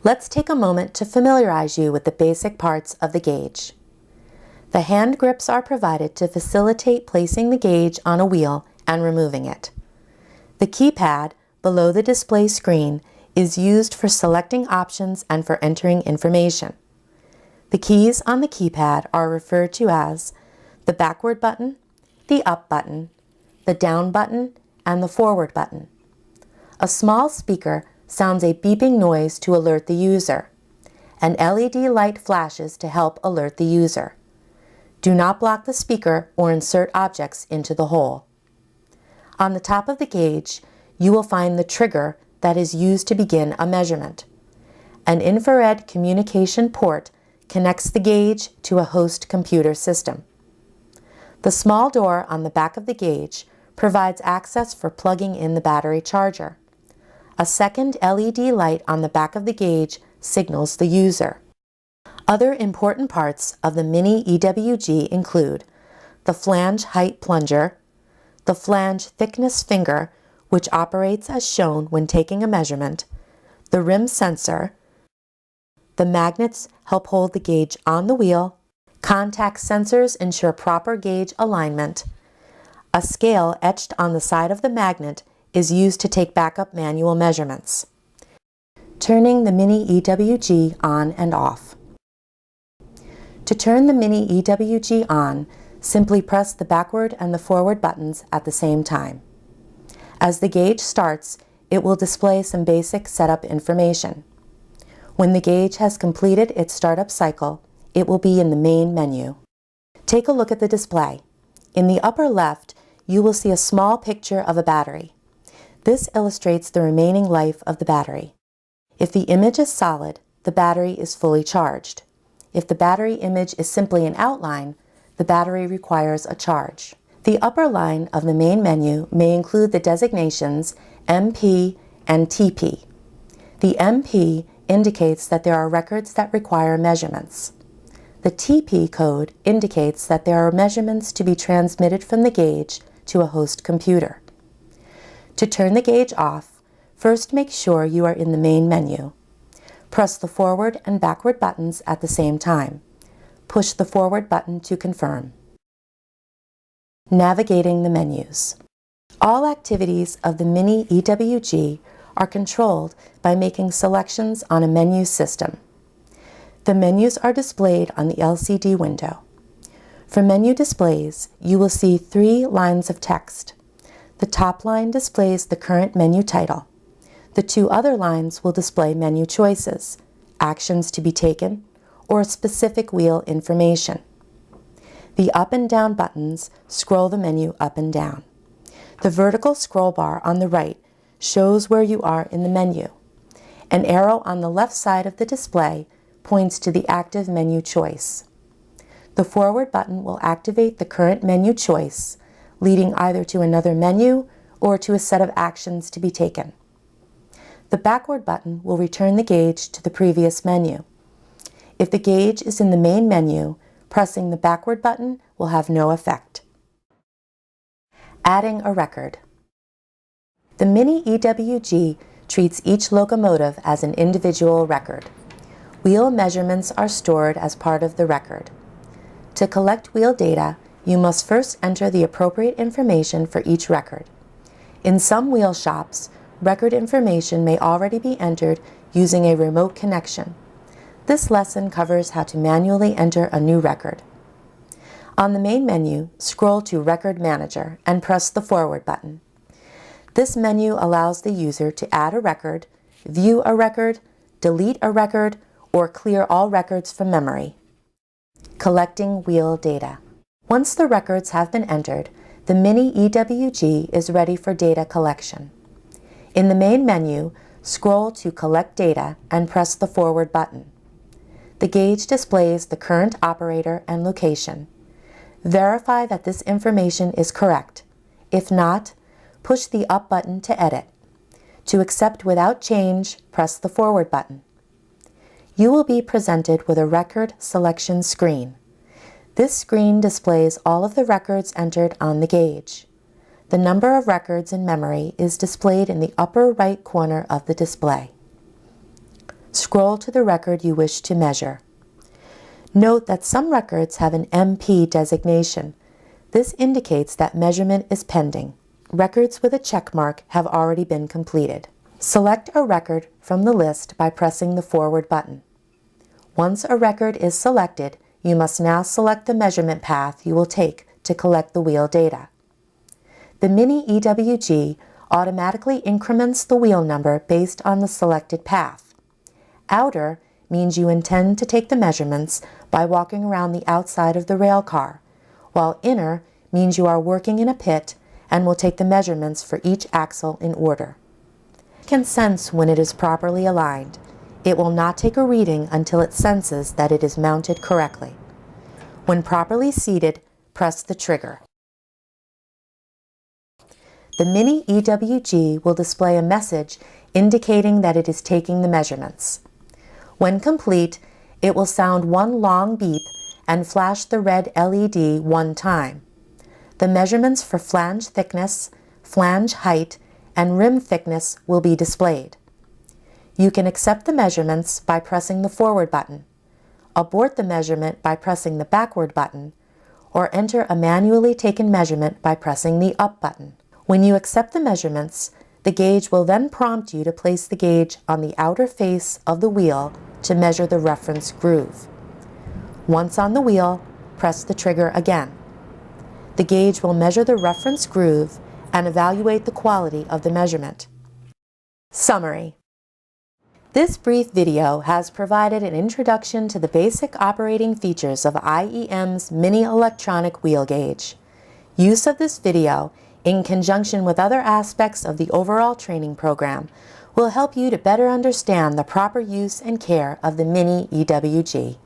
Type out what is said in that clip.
Let's take a moment to familiarize you with the basic parts of the gauge. The hand grips are provided to facilitate placing the gauge on a wheel and removing it. The keypad below the display screen is used for selecting options and for entering information. The keys on the keypad are referred to as the backward button, the up button, the down button, and the forward button. A small speaker sounds a beeping noise to alert the user. An LED light flashes to help alert the user. Do not block the speaker or insert objects into the hole. On the top of the gauge, you will find the trigger that is used to begin a measurement. An infrared communication port connects the gauge to a host computer system. The small door on the back of the gauge provides access for plugging in the battery charger. A second LED light on the back of the gauge signals the user. Other important parts of the MiniEWG include the flange height plunger, the flange thickness finger, which operates as shown when taking a measurement, the rim sensor, the magnets help hold the gauge on the wheel, contact sensors ensure proper gauge alignment, a scale etched on the side of the magnet is used to take backup manual measurements. Turning the MiniEWG on and off. To turn the MiniEWG on, simply press the backward and the forward buttons at the same time. As the gauge starts, it will display some basic setup information. When the gauge has completed its startup cycle, it will be in the main menu. Take a look at the display. In the upper left, you will see a small picture of a battery. This illustrates the remaining life of the battery. If the image is solid, the battery is fully charged. If the battery image is simply an outline, the battery requires a charge. The upper line of the main menu may include the designations MP and TP. The MP indicates that there are records that require measurements. The TP code indicates that there are measurements to be transmitted from the gauge to a host computer. To turn the gauge off, first make sure you are in the main menu. Press the forward and backward buttons at the same time. Push the forward button to confirm. Navigating the menus. All activities of the MiniEWG are controlled by making selections on a menu system. The menus are displayed on the LCD window. For menu displays, you will see 3 lines of text. The top line displays the current menu title. The 2 other lines will display menu choices, actions to be taken, or specific wheel information. The up and down buttons scroll the menu up and down. The vertical scroll bar on the right shows where you are in the menu. An arrow on the left side of the display points to the active menu choice. The forward button will activate the current menu choice, leading either to another menu or to a set of actions to be taken. The backward button will return the gauge to the previous menu. If the gauge is in the main menu, pressing the backward button will have no effect. Adding a record. The MiniEWG treats each locomotive as an individual record. Wheel measurements are stored as part of the record. To collect wheel data, you must first enter the appropriate information for each record. In some wheel shops, record information may already be entered using a remote connection. This lesson covers how to manually enter a new record. On the main menu, scroll to Record Manager and press the forward button. This menu allows the user to add a record, view a record, delete a record, or clear all records from memory. Collecting wheel data. Once the records have been entered, the MiniEWG is ready for data collection. In the main menu, scroll to Collect Data and press the forward button. The gauge displays the current operator and location. Verify that this information is correct. If not, push the up button to edit. To accept without change, press the forward button. You will be presented with a record selection screen. This screen displays all of the records entered on the gauge. The number of records in memory is displayed in the upper right corner of the display. Scroll to the record you wish to measure. Note that some records have an MP designation. This indicates that measurement is pending. Records with a check mark have already been completed. Select a record from the list by pressing the forward button. Once a record is selected, you must now select the measurement path you will take to collect the wheel data. The MiniEWG automatically increments the wheel number based on the selected path. Outer means you intend to take the measurements by walking around the outside of the rail car, while inner means you are working in a pit and will take the measurements for each axle in order. It can sense when it is properly aligned. It will not take a reading until it senses that it is mounted correctly. When properly seated, press the trigger. The MiniEWG will display a message indicating that it is taking the measurements. When complete, it will sound one long beep and flash the red LED one time. The measurements for flange thickness, flange height, and rim thickness will be displayed. You can accept the measurements by pressing the forward button, abort the measurement by pressing the backward button, or enter a manually taken measurement by pressing the up button. When you accept the measurements, the gauge will then prompt you to place the gauge on the outer face of the wheel to measure the reference groove. Once on the wheel, press the trigger again. The gauge will measure the reference groove and evaluate the quality of the measurement. Summary. This brief video has provided an introduction to the basic operating features of IEM's Mini Electronic Wheel Gauge. Use of this video, in conjunction with other aspects of the overall training program, will help you to better understand the proper use and care of the MiniEWG.